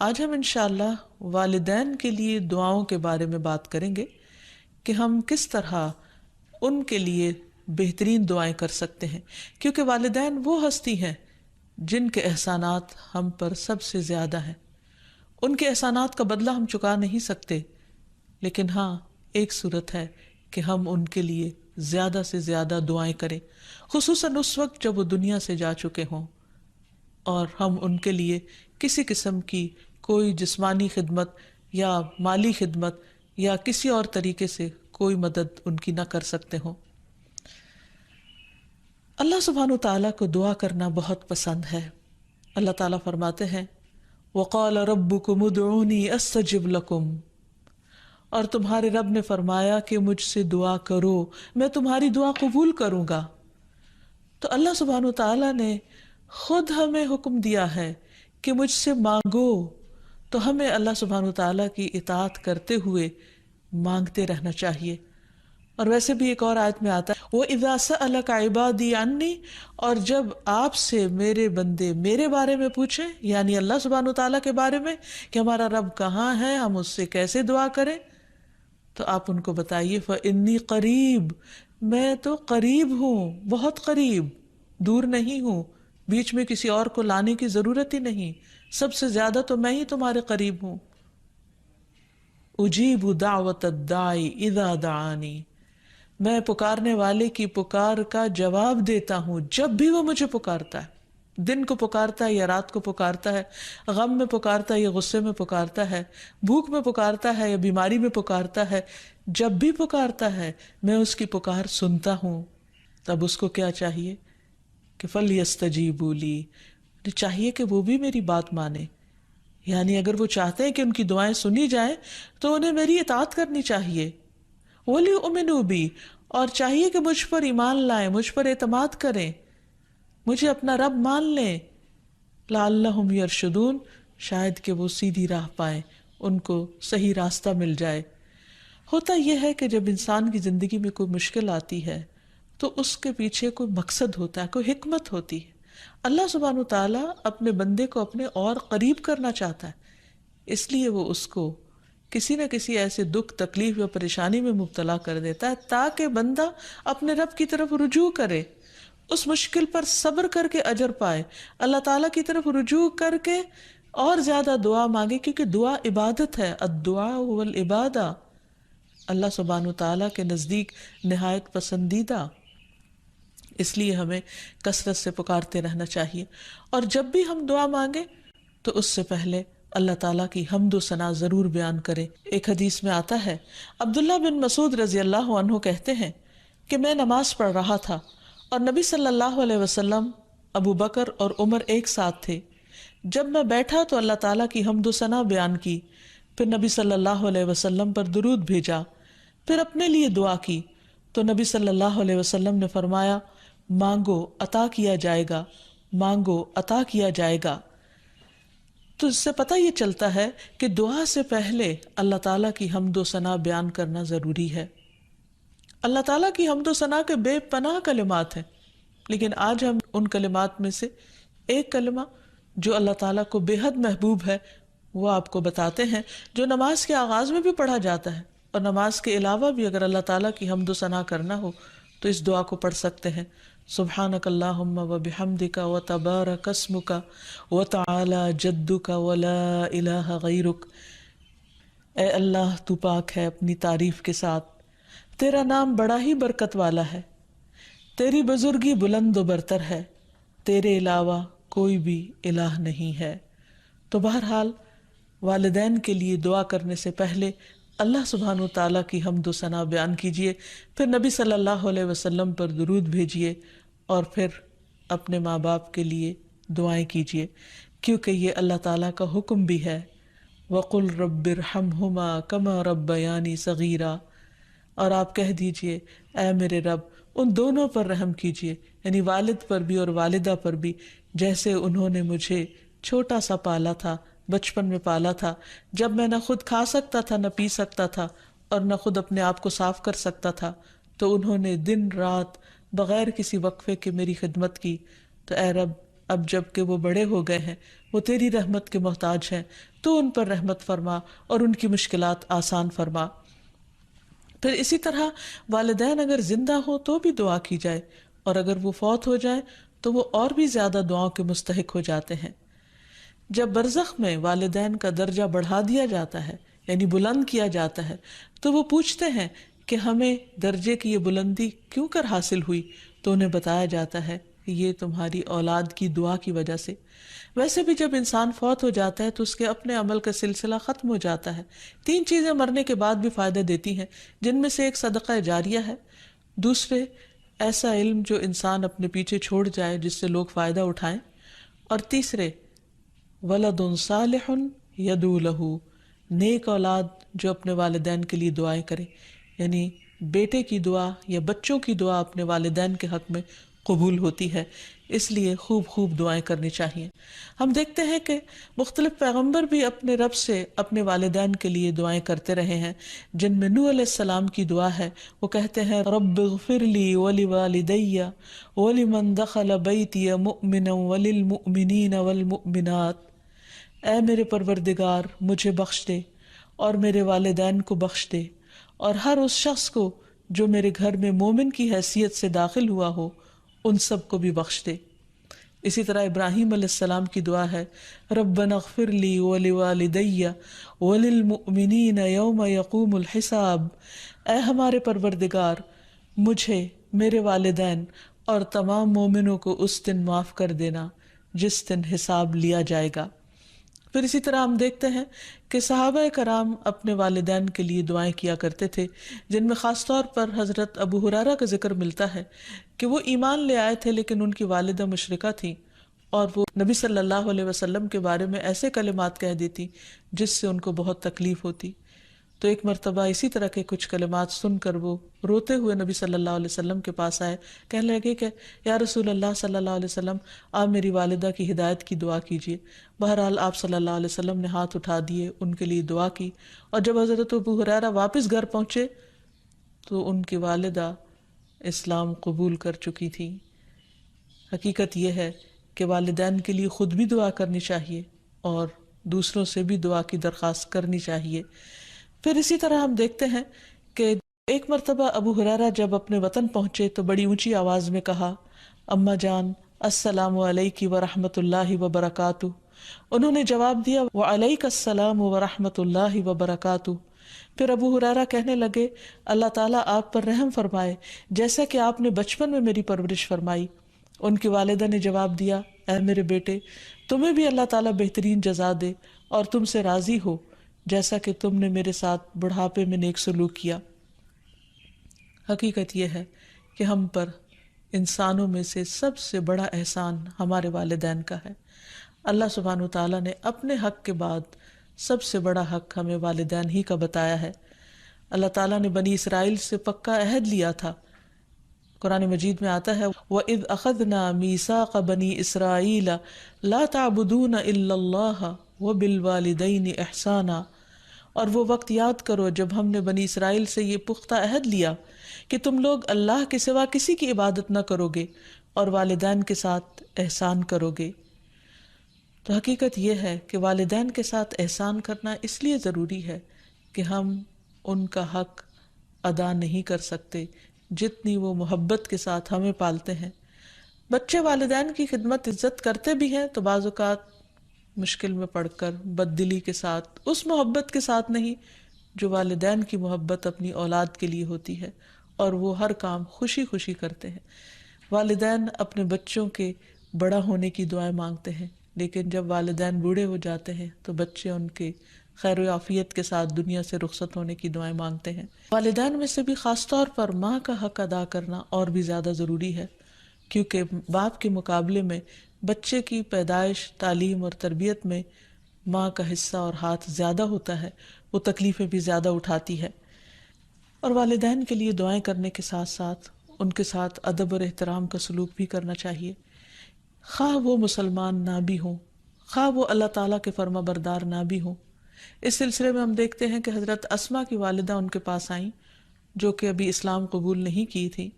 آج ہم انشاءاللہ والدین کے لیے دعاؤں کے بارے میں بات کریں گے کہ ہم کس طرح ان کے لیے بہترین دعائیں کر سکتے ہیں، کیونکہ والدین وہ ہستی ہیں جن کے احسانات ہم پر سب سے زیادہ ہیں۔ ان کے احسانات کا بدلہ ہم چکا نہیں سکتے، لیکن ہاں ایک صورت ہے کہ ہم ان کے لیے زیادہ سے زیادہ دعائیں کریں، خصوصاً اس وقت جب وہ دنیا سے جا چکے ہوں اور ہم ان کے لیے کسی قسم کی کوئی جسمانی خدمت یا مالی خدمت یا کسی اور طریقے سے کوئی مدد ان کی نہ کر سکتے ہوں۔ اللہ سبحانہ تعالیٰ کو دعا کرنا بہت پسند ہے۔ اللہ تعالیٰ فرماتے ہیں وَقَالَ رَبُّكُمُ ادْعُونِي أَسْتَجِبْ لَكُمْ، اور تمہارے رب نے فرمایا کہ مجھ سے دعا کرو، میں تمہاری دعا قبول کروں گا۔ تو اللہ سبحانہ تعالیٰ نے خود ہمیں حکم دیا ہے کہ مجھ سے مانگو، تو ہمیں اللہ سبحانہ تعالیٰ کی اطاعت کرتے ہوئے مانگتے رہنا چاہیے۔ اور ویسے بھی ایک اور آیت میں آتا ہے وَإِذَا سَأَلَكَ عِبَادِي عَنِّي، اور جب آپ سے میرے بندے میرے بارے میں پوچھیں، یعنی اللہ سبحانہ تعالیٰ کے بارے میں کہ ہمارا رب کہاں ہے، ہم اس سے کیسے دعا کریں، تو آپ ان کو بتائیے فَإِنِّي قریب، میں تو قریب ہوں، بہت قریب، دور نہیں ہوں، بیچ میں کسی اور کو لانے کی ضرورت ہی نہیں، سب سے زیادہ تو میں ہی تمہارے قریب ہوں۔ اجیب دعوت الداعی اذا دعانی، میں پکارنے والے کی پکار کا جواب دیتا ہوں جب بھی وہ مجھے پکارتا ہے، دن کو پکارتا ہے یا رات کو پکارتا ہے، غم میں پکارتا ہے یا غصے میں پکارتا ہے، بھوک میں پکارتا ہے یا بیماری میں پکارتا ہے، جب بھی پکارتا ہے میں اس کی پکار سنتا ہوں۔ تب اس کو کیا چاہیے کہ فَلْيَسْتَجِيبُوا لِي، چاہیے کہ وہ بھی میری بات مانے، یعنی اگر وہ چاہتے ہیں کہ ان کی دعائیں سنی جائیں تو انہیں میری اطاعت کرنی چاہیے۔ وَلْيُؤْمِنُوا بِي، اور چاہیے کہ مجھ پر ایمان لائیں، مجھ پر اعتماد کریں، مجھے اپنا رب مان لیں، لعلہم یرشدون، شاید کہ وہ سیدھی راہ پائیں، ان کو صحیح راستہ مل جائے۔ ہوتا یہ ہے کہ جب انسان کی زندگی میں کوئی مشکل آتی ہے تو اس کے پیچھے کوئی مقصد ہوتا ہے، کوئی حکمت ہوتی ہے۔ اللہ سبحانہ تعالیٰ اپنے بندے کو اپنے اور قریب کرنا چاہتا ہے، اس لیے وہ اس کو کسی نہ کسی ایسے دکھ، تکلیف یا پریشانی میں مبتلا کر دیتا ہے تاکہ بندہ اپنے رب کی طرف رجوع کرے، اس مشکل پر صبر کر کے اجر پائے، اللہ تعالیٰ کی طرف رجوع کر کے اور زیادہ دعا مانگے، کیونکہ دعا عبادت ہے، الدعاء هو العبادہ، اللہ سبحانہ تعالیٰ کے نزدیک نہایت پسندیدہ، اس لیے ہمیں کثرت سے پکارتے رہنا چاہیے۔ اور جب بھی ہم دعا مانگیں تو اس سے پہلے اللہ تعالیٰ کی حمد و ثنا ضرور بیان کریں۔ ایک حدیث میں آتا ہے عبداللہ بن مسعود رضی اللہ عنہ کہتے ہیں کہ میں نماز پڑھ رہا تھا اور نبی صلی اللہ علیہ وسلم، ابو بکر اور عمر ایک ساتھ تھے۔ جب میں بیٹھا تو اللہ تعالیٰ کی حمد و ثنا بیان کی، پھر نبی صلی اللہ علیہ وسلم پر درود بھیجا، پھر اپنے لیے دعا کی، تو نبی صلی اللہ علیہ وسلم نے فرمایا مانگو عطا کیا جائے گا، مانگو عطا کیا جائے گا۔ تو اس سے پتہ یہ چلتا ہے کہ دعا سے پہلے اللہ تعالیٰ کی حمد و ثنا بیان کرنا ضروری ہے۔ اللہ تعالیٰ کی حمد و ثنا کے بے پناہ کلمات ہیں، لیکن آج ہم ان کلمات میں سے ایک کلمہ جو اللہ تعالیٰ کو بے حد محبوب ہے وہ آپ کو بتاتے ہیں، جو نماز کے آغاز میں بھی پڑھا جاتا ہے، اور نماز کے علاوہ بھی اگر اللہ تعالیٰ کی حمد و ثنا کرنا ہو تو اس دعا کو پڑھ سکتے ہیں۔ سبحانک اللہم وبحمدک وتبارک اسمک وتعالی جدک ولا الہ غیرک، اے اللہ تو پاک ہے اپنی تعریف کے ساتھ، تیرا نام بڑا ہی برکت والا ہے، تیری بزرگی بلند و برتر ہے، تیرے علاوہ کوئی بھی الہ نہیں ہے۔ تو بہرحال والدین کے لیے دعا کرنے سے پہلے اللہ سبحانہ تعالیٰ کی حمد و ثنا بیان کیجئے، پھر نبی صلی اللہ علیہ وسلم پر درود بھیجئے، اور پھر اپنے ماں باپ کے لیے دعائیں کیجئے، کیونکہ یہ اللہ تعالیٰ کا حکم بھی ہے وَقُلْ رَبِّ ارْحَمْهُمَا كَمَا رَبَّيَانِي صَغِيرًا، اور آپ کہہ دیجئے اے میرے رب ان دونوں پر رحم کیجئے، یعنی والد پر بھی اور والدہ پر بھی، جیسے انہوں نے مجھے چھوٹا سا پالا تھا، بچپن میں پالا تھا، جب میں نہ خود کھا سکتا تھا نہ پی سکتا تھا اور نہ خود اپنے آپ کو صاف کر سکتا تھا، تو انہوں نے دن رات بغیر کسی وقفے کے میری خدمت کی، تو اے رب اب جب کہ وہ بڑے ہو گئے ہیں، وہ تیری رحمت کے محتاج ہیں، تو ان پر رحمت فرما اور ان کی مشکلات آسان فرما۔ پھر اسی طرح والدین اگر زندہ ہوں تو بھی دعا کی جائے، اور اگر وہ فوت ہو جائیں تو وہ اور بھی زیادہ دعاؤں کے مستحق ہو جاتے ہیں۔ جب برزخ میں والدین کا درجہ بڑھا دیا جاتا ہے، یعنی بلند کیا جاتا ہے، تو وہ پوچھتے ہیں کہ ہمیں درجے کی یہ بلندی کیوں کر حاصل ہوئی؟ تو انہیں بتایا جاتا ہے کہ یہ تمہاری اولاد کی دعا کی وجہ سے۔ ویسے بھی جب انسان فوت ہو جاتا ہے تو اس کے اپنے عمل کا سلسلہ ختم ہو جاتا ہے۔ 3 چیزیں مرنے کے بعد بھی فائدہ دیتی ہیں، جن میں سے ایک صدقہ جاریہ ہے، دوسرے ایسا علم جو انسان اپنے پیچھے چھوڑ جائے جس سے لوگ فائدہ اٹھائیں، اور تیسرے ولد صالح یدعو لہ، نیک اولاد جو اپنے والدین کے لیے دعائیں کرے، یعنی بیٹے کی دعا یا بچوں کی دعا اپنے والدین کے حق میں قبول ہوتی ہے، اس لیے خوب خوب دعائیں کرنی چاہیے۔ ہم دیکھتے ہیں کہ مختلف پیغمبر بھی اپنے رب سے اپنے والدین کے لیے دعائیں کرتے رہے ہیں، جن میں نوح علیہ السلام کی دعا ہے۔ وہ کہتے ہیں رب اغفر لی ولوالدی ولمن دخل بیتی مؤمنا وللمؤمنین والمؤمنات، اے میرے پروردگار مجھے بخش دے اور میرے والدین کو بخش دے، اور ہر اس شخص کو جو میرے گھر میں مومن کی حیثیت سے داخل ہوا ہو ان سب کو بھی بخش دے۔ اسی طرح ابراہیم علیہ السلام کی دعا ہے ربنا اغفر لی ولوالدی وللمؤمنین یوم یقوم الحساب، اے ہمارے پروردگار مجھے، میرے والدین اور تمام مومنوں کو اس دن معاف کر دینا جس دن حساب لیا جائے گا۔ پھر اسی طرح ہم دیکھتے ہیں کہ صحابہ کرام اپنے والدین کے لیے دعائیں کیا کرتے تھے، جن میں خاص طور پر حضرت ابو ہریرہ کا ذکر ملتا ہے کہ وہ ایمان لے آئے تھے لیکن ان کی والدہ مشرکہ تھیں، اور وہ نبی صلی اللہ علیہ وسلم کے بارے میں ایسے کلمات کہہ دیتی جس سے ان کو بہت تکلیف ہوتی۔ تو ایک مرتبہ اسی طرح کے کچھ کلمات سن کر وہ روتے ہوئے نبی صلی اللہ علیہ وسلم کے پاس آئے، کہنے لگے کہ یا رسول اللہ صلی اللہ علیہ وسلم، آپ میری والدہ کی ہدایت کی دعا کیجیے۔ بہرحال آپ صلی اللہ علیہ وسلم نے ہاتھ اٹھا دیے، ان کے لیے دعا کی، اور جب حضرت ابو ہریرہ واپس گھر پہنچے تو ان کی والدہ اسلام قبول کر چکی تھی۔ حقیقت یہ ہے کہ والدین کے لیے خود بھی دعا کرنی چاہیے اور دوسروں سے بھی دعا کی درخواست کرنی چاہیے۔ پھر اسی طرح ہم دیکھتے ہیں کہ ایک مرتبہ ابو ہریرہ جب اپنے وطن پہنچے تو بڑی اونچی آواز میں کہا اماں جان السلام علیکی ورحمۃ اللہ وبرکاتہ۔ انہوں نے جواب دیا وعلیک السلام ورحمۃ اللہ وبرکاتہ۔ پھر ابو ہریرہ کہنے لگے اللہ تعالیٰ آپ پر رحم فرمائے جیسا کہ آپ نے بچپن میں میری پرورش فرمائی۔ ان کی والدہ نے جواب دیا اے میرے بیٹے، تمہیں بھی اللہ تعالیٰ بہترین جزا دے اور تم سے راضی ہو جیسا کہ تم نے میرے ساتھ بڑھاپے میں نیک سلوک کیا۔ حقیقت یہ ہے کہ ہم پر انسانوں میں سے سب سے بڑا احسان ہمارے والدین کا ہے۔ اللہ سبحانہ وتعالیٰ نے اپنے حق کے بعد سب سے بڑا حق ہمیں والدین ہی کا بتایا ہے۔ اللہ تعالیٰ نے بنی اسرائیل سے پکا عہد لیا تھا۔ قرآن مجید میں آتا ہے وَإِذْ أَخَذْنَا مِيثَاقَ بَنِي إِسْرَائِيلَ لَا تَعْبُدُونَ إِلَّا اللَّهَ وَبِالْوَالِدَيْنِ إِحْسَانًا، اور وہ وقت یاد کرو جب ہم نے بنی اسرائیل سے یہ پختہ عہد لیا کہ تم لوگ اللہ کے سوا کسی کی عبادت نہ کرو گے اور والدین کے ساتھ احسان کرو گے۔ تو حقیقت یہ ہے کہ والدین کے ساتھ احسان کرنا اس لیے ضروری ہے کہ ہم ان کا حق ادا نہیں کر سکتے جتنی وہ محبت کے ساتھ ہمیں پالتے ہیں۔ بچے والدین کی خدمت عزت کرتے بھی ہیں تو بعض اوقات مشکل میں پڑ کر بد دلی کے ساتھ، اس محبت کے ساتھ نہیں جو والدین کی محبت اپنی اولاد کے لیے ہوتی ہے، اور وہ ہر کام خوشی خوشی کرتے ہیں۔ والدین اپنے بچوں کے بڑا ہونے کی دعائیں مانگتے ہیں، لیکن جب والدین بوڑھے ہو جاتے ہیں تو بچے ان کے خیر و عافیت کے ساتھ دنیا سے رخصت ہونے کی دعائیں مانگتے ہیں۔ والدین میں سے بھی خاص طور پر ماں کا حق ادا کرنا اور بھی زیادہ ضروری ہے، کیونکہ باپ کے مقابلے میں بچے کی پیدائش، تعلیم اور تربیت میں ماں کا حصہ اور ہاتھ زیادہ ہوتا ہے، وہ تکلیفیں بھی زیادہ اٹھاتی ہے۔ اور والدین کے لیے دعائیں کرنے کے ساتھ ساتھ ان کے ساتھ ادب اور احترام کا سلوک بھی کرنا چاہیے، خواہ وہ مسلمان نہ بھی ہوں، خواہ وہ اللہ تعالیٰ کے فرما بردار نہ بھی ہوں۔ اس سلسلے میں ہم دیکھتے ہیں کہ حضرت اسما کی والدہ ان کے پاس آئیں جو کہ ابھی اسلام قبول نہیں کی تھی،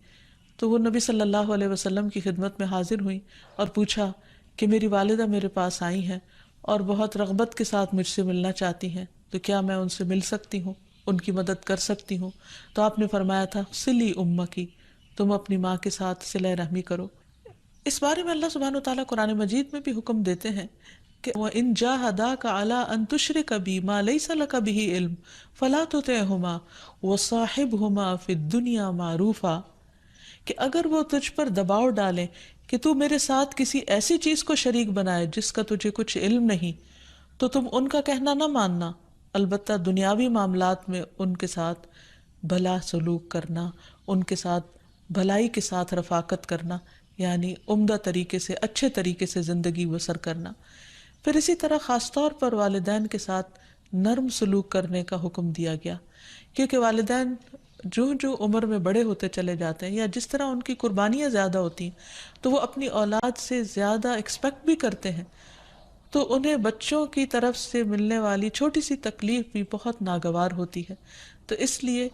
تو وہ نبی صلی اللہ علیہ وسلم کی خدمت میں حاضر ہوئیں اور پوچھا کہ میری والدہ میرے پاس آئی ہیں اور بہت رغبت کے ساتھ مجھ سے ملنا چاہتی ہیں، تو کیا میں ان سے مل سکتی ہوں، ان کی مدد کر سکتی ہوں؟ تو آپ نے فرمایا تھا صلی امکی، تم اپنی ماں کے ساتھ صلہ رحمی کرو۔ اس بارے میں اللہ سبحانہ وتعالیٰ قرآن مجید میں بھی حکم دیتے ہیں کہ وَإِن جَاهَدَاكَ عَلَىٰ أَن تُشْرِكَ بِي مَا لَيْسَ لَكَ بِهِ عِلْمٌ فَلَا تُطِعْهُمَا وَصَاحِبْهُمَا فِي الدُّنْيَا مَعْرُوفًا، کہ اگر وہ تجھ پر دباؤ ڈالیں کہ تو میرے ساتھ کسی ایسی چیز کو شریک بنائے جس کا تجھے کچھ علم نہیں، تو تم ان کا کہنا نہ ماننا، البتہ دنیاوی معاملات میں ان کے ساتھ بھلا سلوک کرنا، ان کے ساتھ بھلائی کے ساتھ رفاقت کرنا، یعنی عمدہ طریقے سے، اچھے طریقے سے زندگی بسر کرنا۔ پھر اسی طرح خاص طور پر والدین کے ساتھ نرم سلوک کرنے کا حکم دیا گیا، کیونکہ والدین جو جو عمر میں بڑے ہوتے چلے جاتے ہیں یا جس طرح ان کی قربانیاں زیادہ ہوتی ہیں تو وہ اپنی اولاد سے زیادہ ایکسپیکٹ بھی کرتے ہیں، تو انہیں بچوں کی طرف سے ملنے والی چھوٹی سی تکلیف بھی بہت ناگوار ہوتی ہے۔ تو اس لیے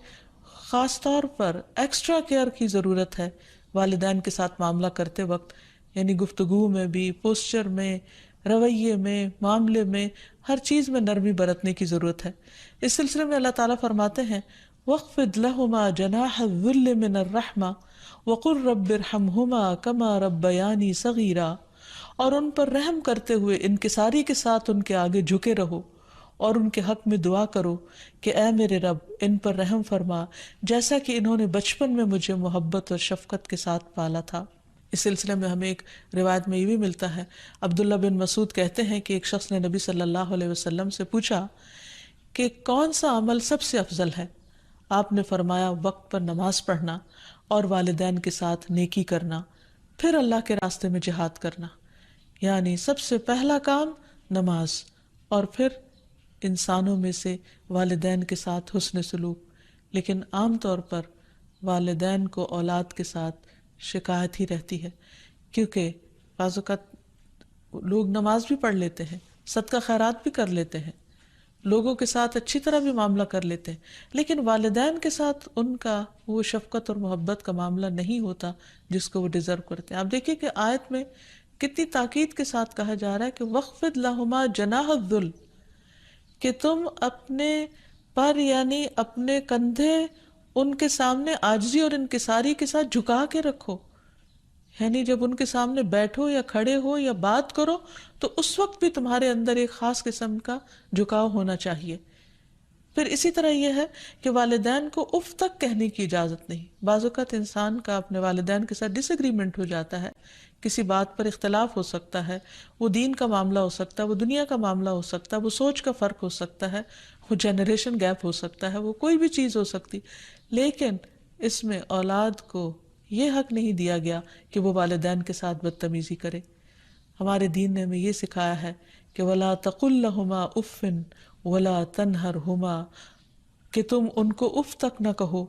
خاص طور پر ایکسٹرا کیئر کی ضرورت ہے والدین کے ساتھ معاملہ کرتے وقت، یعنی گفتگو میں بھی، پوسچر میں، رویے میں، معاملے میں، ہر چیز میں نرمی برتنے کی ضرورت ہے۔ اس سلسلے میں اللہ تعالیٰ فرماتے ہیں وَاخْفِضْ لَهُمَا جَنَاحَ الذُّلِّ مِنَ الرَّحْمَةِ وَقُلْ رَبِّ ارْحَمْهُمَا كَمَا رَبَّيَانِي صَغِيرًا، اور ان پر رحم کرتے ہوئے انکساری کے ساتھ ان کے آگے جھکے رہو اور ان کے حق میں دعا کرو کہ اے میرے رب ان پر رحم فرما جیسا کہ انہوں نے بچپن میں مجھے محبت اور شفقت کے ساتھ پالا تھا۔ اس سلسلے میں ہمیں ایک روایت میں یہ بھی ملتا ہے، عبداللہ بن مسعود کہتے ہیں کہ ایک شخص نے نبی صلی اللہ علیہ وسلم سے پوچھا کہ کون سا عمل سب سے افضل ہے؟ آپ نے فرمایا وقت پر نماز پڑھنا اور والدین کے ساتھ نیکی کرنا، پھر اللہ کے راستے میں جہاد کرنا، یعنی سب سے پہلا کام نماز، اور پھر انسانوں میں سے والدین کے ساتھ حسن سلوک۔ لیکن عام طور پر والدین کو اولاد کے ساتھ شکایت ہی رہتی ہے، کیونکہ بعض اوقات لوگ نماز بھی پڑھ لیتے ہیں، صدقہ خیرات بھی کر لیتے ہیں، لوگوں کے ساتھ اچھی طرح بھی معاملہ کر لیتے ہیں، لیکن والدین کے ساتھ ان کا وہ شفقت اور محبت کا معاملہ نہیں ہوتا جس کو وہ ڈیزرو کرتے ہیں۔ آپ دیکھیں کہ آیت میں کتنی تاکید کے ساتھ کہا جا رہا ہے کہ وَاخْفِضْ لَهُمَا جَنَاحَ الذُّلِّ، کہ تم اپنے پر یعنی اپنے کندھے ان کے سامنے عاجزی اور انکساری کے ساتھ جھکا کے رکھو، یعنی جب ان کے سامنے بیٹھو یا کھڑے ہو یا بات کرو تو اس وقت بھی تمہارے اندر ایک خاص قسم کا جھکاؤ ہونا چاہیے۔ پھر اسی طرح یہ ہے کہ والدین کو اف تک کہنے کی اجازت نہیں۔ بعض اوقات انسان کا اپنے والدین کے ساتھ ڈس ایگریمنٹ ہو جاتا ہے، کسی بات پر اختلاف ہو سکتا ہے، وہ دین کا معاملہ ہو سکتا ہے، وہ دنیا کا معاملہ ہو سکتا ہے، وہ سوچ کا فرق ہو سکتا ہے، وہ جنریشن گیپ ہو سکتا ہے، وہ کوئی بھی چیز ہو سکتی، لیکن اس میں اولاد کو یہ حق نہیں دیا گیا کہ وہ والدین کے ساتھ بدتمیزی کرے۔ ہمارے دین نے ہمیں یہ سکھایا ہے کہ وَلَا تَقُلْ لَهُمَا أُفٍّ وَلَا تَنْهَرْهُمَا، کہ تم ان کو اف تک نہ کہو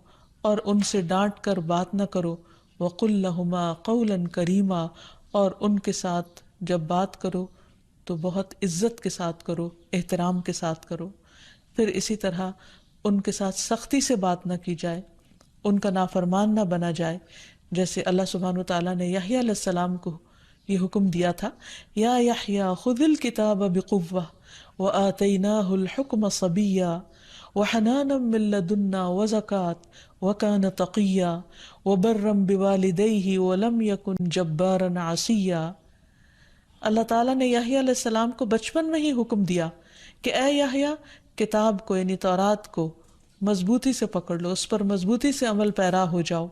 اور ان سے ڈانٹ کر بات نہ کرو، وَقُلْ لَهُمَا قَوْلًا كَرِيمًا، اور ان کے ساتھ جب بات کرو تو بہت عزت کے ساتھ کرو، احترام کے ساتھ کرو۔ پھر اسی طرح ان کے ساتھ سختی سے بات نہ کی جائے، ان کا نافرمان نہ بنا جائے، جیسے اللہ سبحانہ وتعالیٰ نے یحییٰ علیہ السلام کو یہ حکم دیا تھا، یا یحییٰ خذ الکتاب بقوہ وآتیناہ الحکم صبیا وحنانا من لدنا وزکاة وکان تقیا وبرا بوالدیہ ولم یکن جبارا عصیا۔ اللہ تعالیٰ نے یحییٰ علیہ السلام کو بچپن میں ہی حکم دیا کہ اے یحییٰ، کتاب کو یعنی تورات کو مضبوطی سے پکڑ لو، اس پر مضبوطی سے عمل پیرا ہو جاؤ،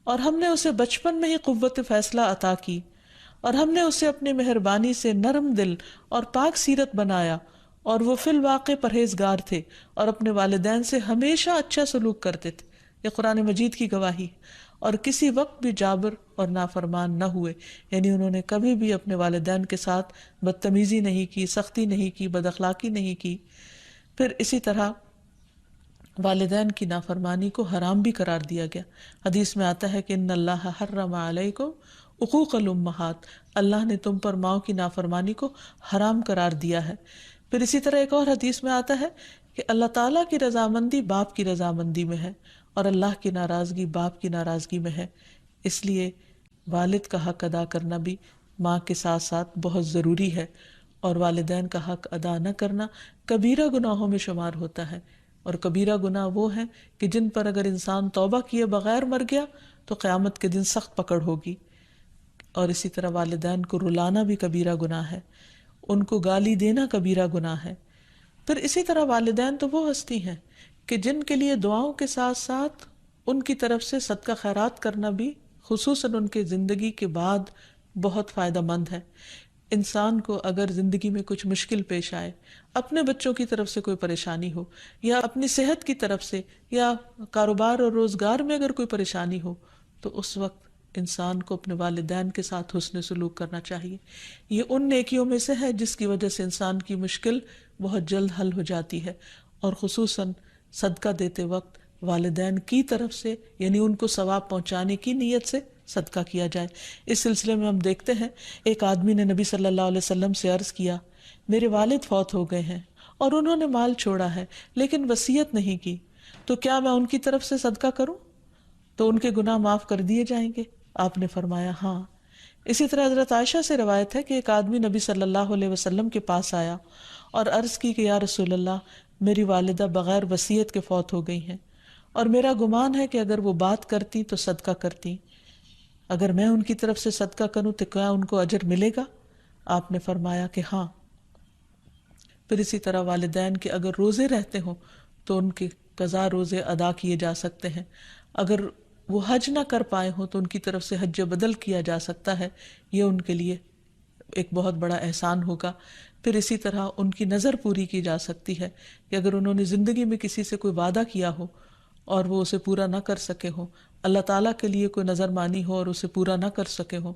اور ہم نے اسے بچپن میں ہی قوت فیصلہ عطا کی، اور ہم نے اسے اپنی مہربانی سے نرم دل اور پاک سیرت بنایا، اور وہ فی الواقع پرہیزگار تھے اور اپنے والدین سے ہمیشہ اچھا سلوک کرتے تھے۔ یہ قرآن مجید کی گواہی، اور کسی وقت بھی جابر اور نافرمان نہ ہوئے، یعنی انہوں نے کبھی بھی اپنے والدین کے ساتھ بدتمیزی نہیں کی، سختی نہیں کی، بد اخلاقی نہیں کی۔ پھر اسی طرح والدین کی نافرمانی کو حرام بھی قرار دیا گیا۔ حدیث میں آتا ہے کہ ان اللہ حرم علیکم عقوق الامہات، اللہ نے تم پر ماؤں کی نافرمانی کو حرام قرار دیا ہے۔ پھر اسی طرح ایک اور حدیث میں آتا ہے کہ اللہ تعالیٰ کی رضامندی باپ کی رضامندی میں ہے، اور اللہ کی ناراضگی باپ کی ناراضگی میں ہے، اس لیے والد کا حق ادا کرنا بھی ماں کے ساتھ ساتھ بہت ضروری ہے، اور والدین کا حق ادا نہ کرنا کبیرہ گناہوں میں شمار ہوتا ہے، اور کبیرہ گناہ وہ ہیں کہ جن پر اگر انسان توبہ کیے بغیر مر گیا تو قیامت کے دن سخت پکڑ ہوگی۔ اور اسی طرح والدین کو رلانا بھی کبیرہ گناہ ہے، ان کو گالی دینا کبیرہ گناہ ہے۔ پھر اسی طرح والدین تو وہ ہستی ہیں کہ جن کے لیے دعاؤں کے ساتھ ساتھ ان کی طرف سے صدقہ خیرات کرنا بھی خصوصاً ان کے زندگی کے بعد بہت فائدہ مند ہے۔ انسان کو اگر زندگی میں کچھ مشکل پیش آئے، اپنے بچوں کی طرف سے کوئی پریشانی ہو، یا اپنی صحت کی طرف سے، یا کاروبار اور روزگار میں اگر کوئی پریشانی ہو، تو اس وقت انسان کو اپنے والدین کے ساتھ حسن سلوک کرنا چاہیے۔ یہ ان نیکیوں میں سے ہے جس کی وجہ سے انسان کی مشکل بہت جلد حل ہو جاتی ہے، اور خصوصاً صدقہ دیتے وقت والدین کی طرف سے، یعنی ان کو ثواب پہنچانے کی نیت سے صدقہ کیا جائے۔ اس سلسلے میں ہم دیکھتے ہیں ایک آدمی نے نبی صلی اللہ علیہ وسلم سے عرض کیا، میرے والد فوت ہو گئے ہیں اور انہوں نے مال چھوڑا ہے لیکن وصیت نہیں کی، تو کیا میں ان کی طرف سے صدقہ کروں تو ان کے گناہ معاف کر دیے جائیں گے؟ آپ نے فرمایا ہاں۔ اسی طرح حضرت عائشہ سے روایت ہے کہ ایک آدمی نبی صلی اللہ علیہ وسلم کے پاس آیا اور عرض کی کہ یا رسول اللہ، میری والدہ بغیر وصیت کے فوت ہو گئی ہیں، اور میرا گمان ہے کہ اگر وہ بات کرتی تو صدقہ کرتی، اگر میں ان کی طرف سے صدقہ کروں تو کیا ان کو اجر ملے گا؟ آپ نے فرمایا کہ ہاں۔ پھر اسی طرح والدین کے اگر روزے رہتے ہوں تو ان کے قضا روزے ادا کیے جا سکتے ہیں، اگر وہ حج نہ کر پائے ہوں تو ان کی طرف سے حج بدل کیا جا سکتا ہے، یہ ان کے لیے ایک بہت بڑا احسان ہوگا۔ پھر اسی طرح ان کی نظر پوری کی جا سکتی ہے کہ اگر انہوں نے زندگی میں کسی سے کوئی وعدہ کیا ہو اور وہ اسے پورا نہ کر سکے ہوں، اللہ تعالیٰ کے لیے کوئی نظر مانی ہو اور اسے پورا نہ کر سکے ہوں،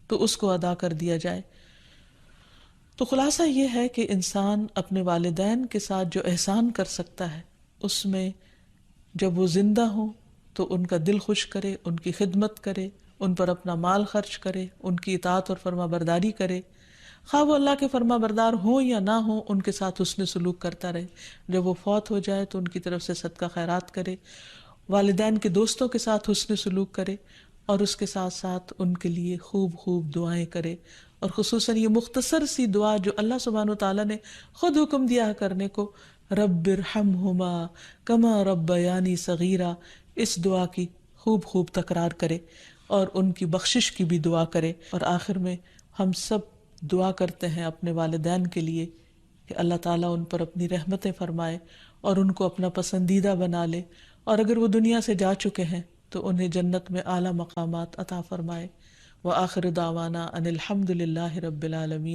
تو اس کو ادا کر دیا جائے۔ تو خلاصہ یہ ہے کہ انسان اپنے والدین کے ساتھ جو احسان کر سکتا ہے، اس میں جب وہ زندہ ہوں تو ان کا دل خوش کرے، ان کی خدمت کرے، ان پر اپنا مال خرچ کرے، ان کی اطاعت اور فرما برداری کرے، خواہ وہ اللہ کے فرما بردار ہوں یا نہ ہوں، ان کے ساتھ حسن سلوک کرتا رہے۔ جب وہ فوت ہو جائے تو ان کی طرف سے صدقہ خیرات کرے، والدین کے دوستوں کے ساتھ حسن سلوک کرے، اور اس کے ساتھ ساتھ ان کے لیے خوب خوب دعائیں کرے، اور خصوصاً یہ مختصر سی دعا جو اللہ سبحانہ وتعالیٰ نے خود حکم دیا ہے کرنے کو، رب ارحمہما کما ربیانی صغیرا، اس دعا کی خوب خوب تکرار کرے اور ان کی بخشش کی بھی دعا کرے۔ اور آخر میں ہم سب دعا کرتے ہیں اپنے والدین کے لیے کہ اللہ تعالیٰ ان پر اپنی رحمتیں فرمائے اور ان کو اپنا پسندیدہ بنا لے، اور اگر وہ دنیا سے جا چکے ہیں تو انہیں جنت میں اعلیٰ مقامات عطا فرمائے۔ وآخر دعوانا ان الحمد للہ رب العالمین۔